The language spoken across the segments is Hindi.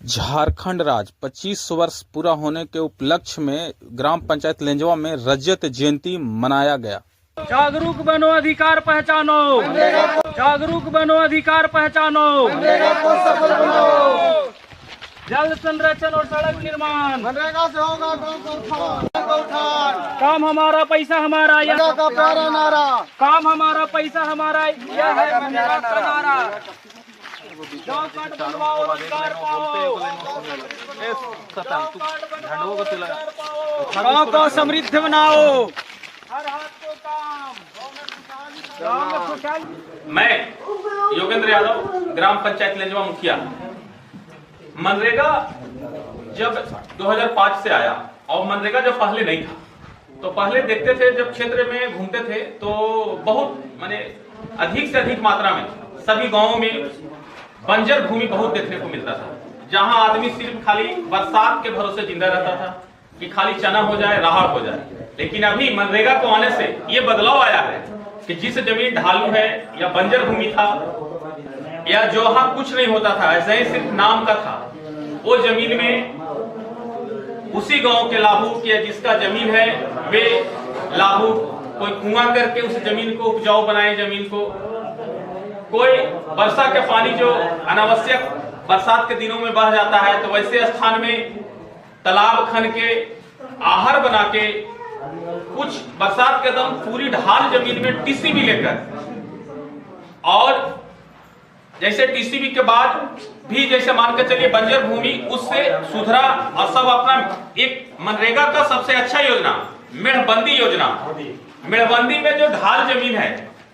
झारखंड राज्य 25 वर्ष पूरा होने के उपलक्ष्य में ग्राम पंचायत लेंजवा में रजत जयंती मनाया गया। जागरूक बनो, अधिकार पहचानो। जागरूक बनो, अधिकार पहचानो। जल संरक्षण और सड़क निर्माण मनरेगा से होगा काम हमारा, पैसा हमारा, यह का प्यारा नारा। काम हमारा, पैसा हमारा, यह है मनरेगा का नारा। जॉब कार्ड बनवाओ, रोजगार पाओ। गाँव को समृद्ध बनाओ, हर हाथ को काम। मैं योगेंद्र यादव, ग्राम पंचायत लेंजवा मुखिया। मनरेगा जब 2005 से आया और मनरेगा जब पहले नहीं था तो पहले देखते थे, जब क्षेत्र में घूमते थे तो बहुत माने अधिक से अधिक मात्रा में सभी गांवों में बंजर भूमि बहुत देखने को मिलता था, जहां आदमी सिर्फ खाली बरसात के भरोसे जिंदा रहता था कि खाली चना हो जाए, राहड़ हो जाए। लेकिन अभी मनरेगा को आने से ये बदलाव आया है कि जिस जमीन ढालू है या बंजर भूमि था या जहाँ कुछ नहीं होता था, ऐसे ही सिर्फ नाम का था, वो जमीन में उसी गांव के लाभुक या जिसका जमीन है वे लाभुक कोई कुआं करके उस जमीन को उपजाऊ बनाए, जमीन को कोई वर्षा के पानी जो अनावश्यक बरसात के दिनों में बह जाता है तो वैसे स्थान में तालाब खन के आहर बना के कुछ बरसात के दम पूरी ढाल जमीन में टीसीबी लेकर, और जैसे टीसीबी के बाद भी जैसे मान के चलिए बंजर भूमि उससे सुधरा और सब अपना एक मनरेगा का सबसे अच्छा योजना मेढ़बंदी योजना। मेढ़बंदी में जो ढाल जमीन है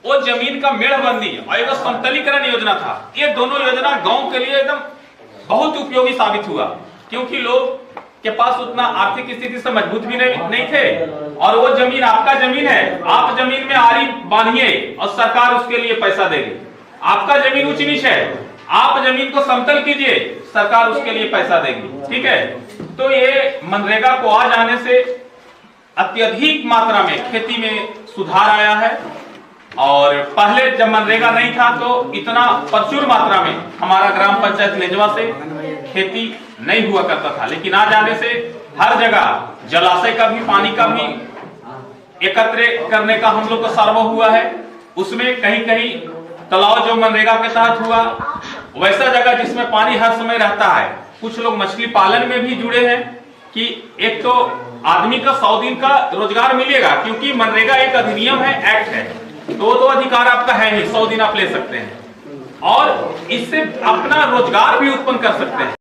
वो जमीन का मेढ़बंदी और एक समतलीकरण योजना था। ये दोनों योजना गांव के लिए एकदम बहुत उपयोगी साबित हुआ, क्योंकि लोग के पास उतना आर्थिक स्थिति से मजबूत भी नहीं थे और वो जमीन आपका जमीन है, आप जमीन में आरी बांधिए और सरकार उसके लिए पैसा देगी। आपका जमीन ऊंच नीच है, आप जमीन को समतल कीजिए, सरकार उसके लिए पैसा देगी। ठीक है, तो ये मनरेगा को आ जाने से अत्यधिक मात्रा में खेती में सुधार आया है। और पहले जब मनरेगा नहीं था तो इतना प्रचुर मात्रा में हमारा ग्राम पंचायत लेंजवा से खेती नहीं हुआ करता था, लेकिन आ जाने से हर जगह जलाशय का भी, पानी का भी एकत्र करने का हम लोग को सर्व हुआ है। उसमें कहीं कहीं तालाब जो मनरेगा के तहत हुआ, वैसा जगह जिसमें पानी हर समय रहता है। कुछ लोग मछली पालन में भी जुड़े हैं कि एक तो आदमी का 100 दिन का रोजगार मिलेगा, क्योंकि मनरेगा एक अधिनियम है, एक्ट है, तो अधिकार आपका है ही, 100 दिन आप ले सकते हैं और इससे अपना रोजगार भी उत्पन्न कर सकते हैं।